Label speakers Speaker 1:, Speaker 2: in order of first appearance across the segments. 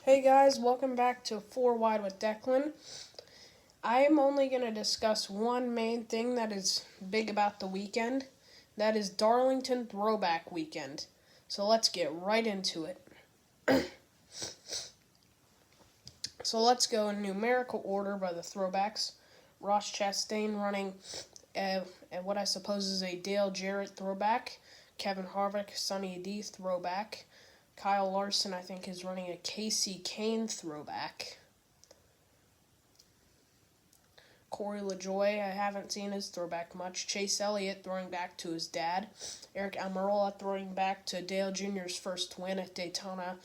Speaker 1: Hey guys, welcome back to 4 Wide with Declan. I am only going to discuss one main thing that is big about the weekend. That is Darlington Throwback Weekend. So let's get right into it. So let's go in numerical order by the throwbacks. Ross Chastain running what I suppose is a Dale Jarrett throwback. Kevin Harvick, Sonny D throwback. Kyle Larson, I think, is running a Casey Kane throwback. Corey LaJoie, I haven't seen his throwback much. Chase Elliott throwing back to his dad. Eric Almirola throwing back to Dale Jr.'s first win at Daytona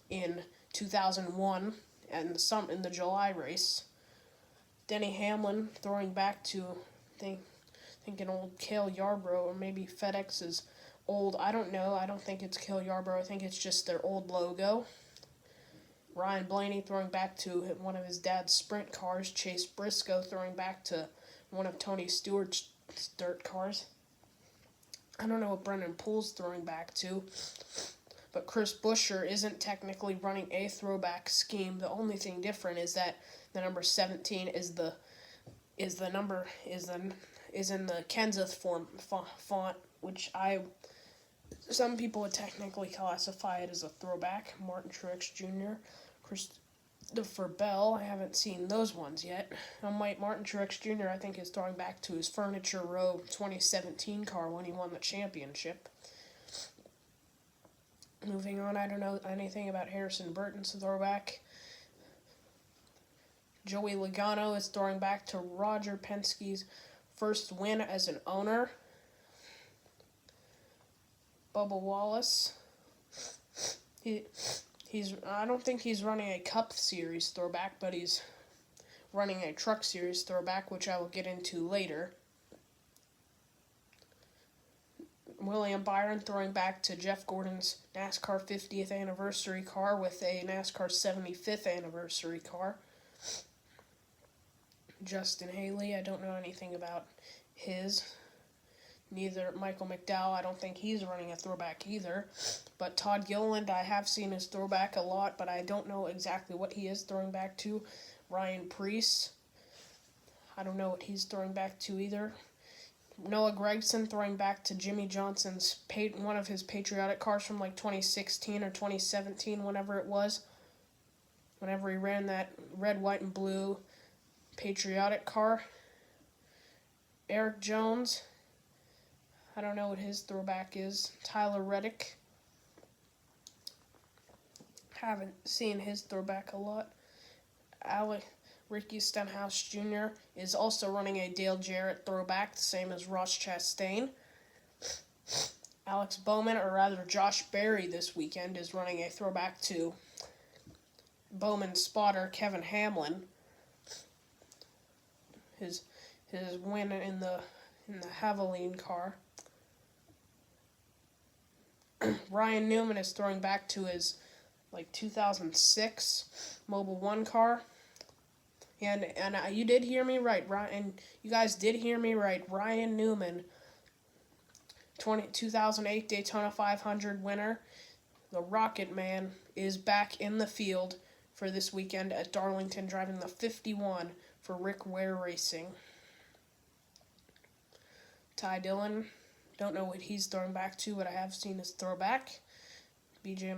Speaker 1: in 2001 and some in the July race. Denny Hamlin throwing back to, I think an old Cale Yarborough, or maybe FedEx's old, I don't know, I don't think it's Cale Yarborough, I think it's just their old logo. Ryan Blaney throwing back to one of his dad's sprint cars. Chase Briscoe throwing back to one of Tony Stewart's dirt cars. I don't know what Brendan Poole's throwing back to, but Chris Buescher isn't technically running a throwback scheme. The only thing different is that the number 17 is in the Kenseth font, which some people would technically classify it as a throwback. Martin Truex Jr., Christopher Bell, I haven't seen those ones yet. Martin Truex Jr., I think, is throwing back to his Furniture Row 2017 car when he won the championship. Moving on, I don't know anything about Harrison Burton's throwback. Joey Logano is throwing back to Roger Penske's first win as an owner. Bubba Wallace, I don't think he's running a Cup Series throwback, but he's running a Truck Series throwback, which I will get into later. William Byron throwing back to Jeff Gordon's NASCAR 50th anniversary car with a NASCAR 75th anniversary car. Justin Haley, I don't know anything about his. Neither Michael McDowell, I don't think he's running a throwback either. But Todd Gilliland, I have seen his throwback a lot, but I don't know exactly what he is throwing back to. Ryan Preece, I don't know what he's throwing back to either. Noah Gragson throwing back to Jimmy Johnson's one of his patriotic cars from like 2016 or 2017, whenever it was. Whenever he ran that red, white, and blue patriotic car. Eric Jones, I don't know what his throwback is. Tyler Reddick, haven't seen his throwback a lot. Ricky Stenhouse Jr. is also running a Dale Jarrett throwback, the same as Ross Chastain. Alex Bowman, or rather Josh Berry this weekend, is running a throwback to Bowman spotter Kevin Hamlin. His win in the Havoline car. Ryan Newman is throwing back to his 2006 Mobil 1 car. And you did hear me right, Ryan. You guys did hear me right. Ryan Newman, 2008 Daytona 500 winner, the Rocket Man, is back in the field for this weekend at Darlington, driving the 51 for Rick Ware Racing. Ty Dillon, don't know what he's throwing back to, but I have seen his throwback. BJ,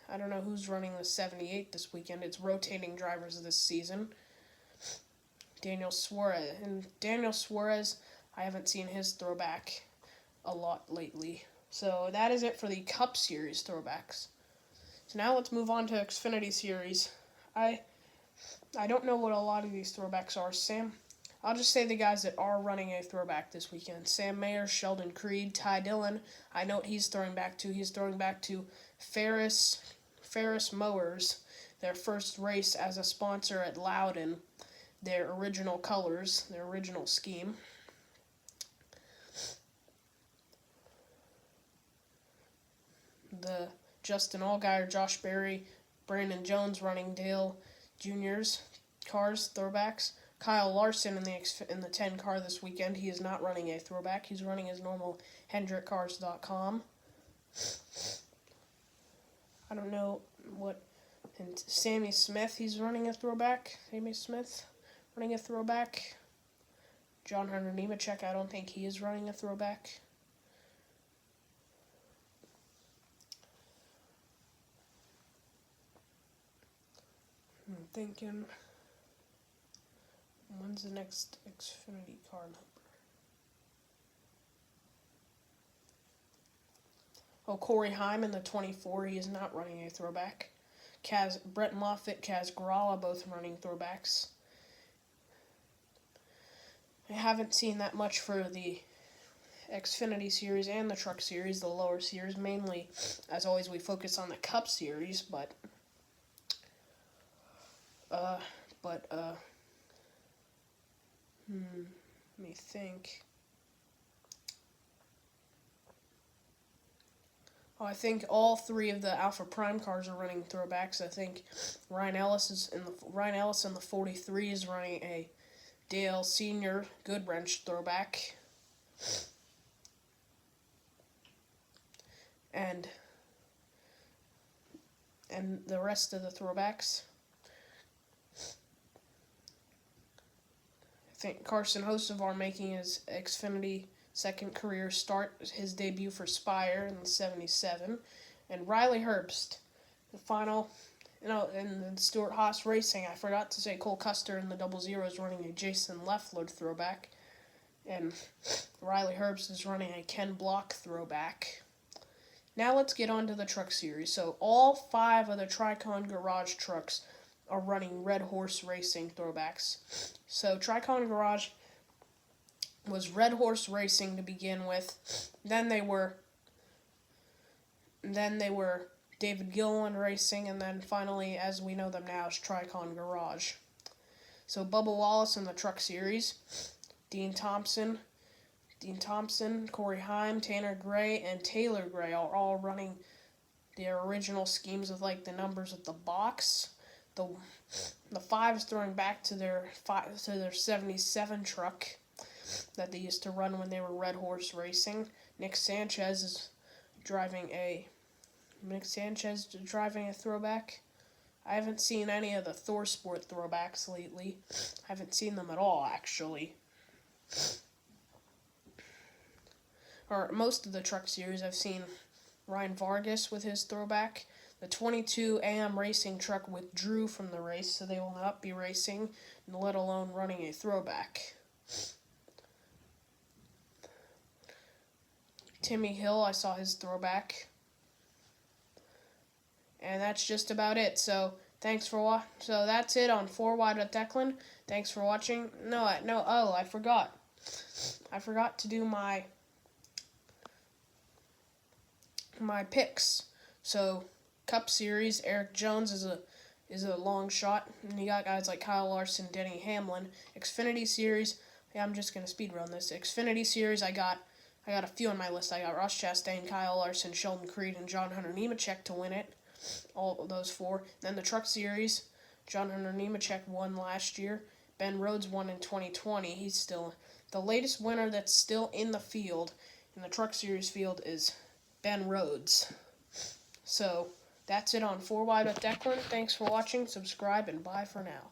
Speaker 1: I don't know who's running the 78 this weekend. It's rotating drivers this season. Daniel Suarez, I haven't seen his throwback a lot lately. So that is it for the Cup Series throwbacks. So now let's move on to Xfinity Series. I don't know what a lot of these throwbacks are. I'll just say the guys that are running a throwback this weekend. Sam Mayer, Sheldon Creed, Ty Dillon. I know what he's throwing back to. He's throwing back to Ferris Mowers, their first race as a sponsor at Loudon, their original colors, their original scheme. The Justin Allgaier, Josh Berry, Brandon Jones running Dale Jr.'s cars, throwbacks. Kyle Larson in the 10 car this weekend. He is not running a throwback. He's running his normal HendrickCars.com. I don't know what And Sammy Smith, he's running a throwback. Sammy Smith running a throwback. John Hunter Nemechek, I don't think he is running a throwback. I'm thinking, when's the next Xfinity car number? Oh, Corey Hyman, the 24, he is not running a throwback. Brett Moffitt, Kaz Grala, both running throwbacks. I haven't seen that much for the Xfinity Series and the Truck Series, the lower series. Mainly, as always, we focus on the Cup Series, but let me think. Oh, I think all three of the Alpha Prime cars are running throwbacks. I think Ryan Ellis in the 43 is running a Dale Senior Goodwrench throwback, and the rest of the throwbacks. I think Carson Hocevar making his Xfinity second career start, his debut for Spire in the 77, and Riley Herbst, the final. In Stuart Haas Racing, I forgot to say Cole Custer in the 00 is running a Jason Leffler throwback, and Riley Herbst is running a Ken Block throwback. Now let's get on to the Truck Series. So all 5 of the Tricon Garage trucks are running Red Horse Racing throwbacks. So Tricon Garage was Red Horse Racing to begin with. Then they were David Gilliland Racing, and then finally, as we know them now, is Tricon Garage. So Bubba Wallace in the Truck Series, Dean Thompson, Corey Heim, Tanner Gray, and Taylor Gray are all running their original schemes with like the numbers at the box. The 5 is throwing back to their 77 truck that they used to run when they were Red Horse Racing. Nick Sanchez is driving a throwback. I haven't seen any of the Thor Sport throwbacks lately. I haven't seen them at all, actually. Or most of the Truck Series, I've seen Ryan Vargas with his throwback. The 22 AM Racing truck withdrew from the race, so they will not be racing, let alone running a throwback. Timmy Hill, I saw his throwback. And that's just about it. So so that's it on 4 Wide with Declan. Thanks for watching. I forgot. I forgot to do my picks. So Cup Series, Eric Jones is a long shot, and you got guys like Kyle Larson, Denny Hamlin. Xfinity Series, I'm just gonna speed run this. Xfinity Series, I got a few on my list. I got Ross Chastain, Kyle Larson, Sheldon Creed, and John Hunter Nemechek to win it. All of those 4. Then the Truck Series, John Hunter Nemechek won last year. Ben Rhodes won in 2020. He's still the latest winner that's still in the field, in the Truck Series field, is Ben Rhodes. So that's it on 4 Wide with Declan. Thanks for watching. Subscribe, and bye for now.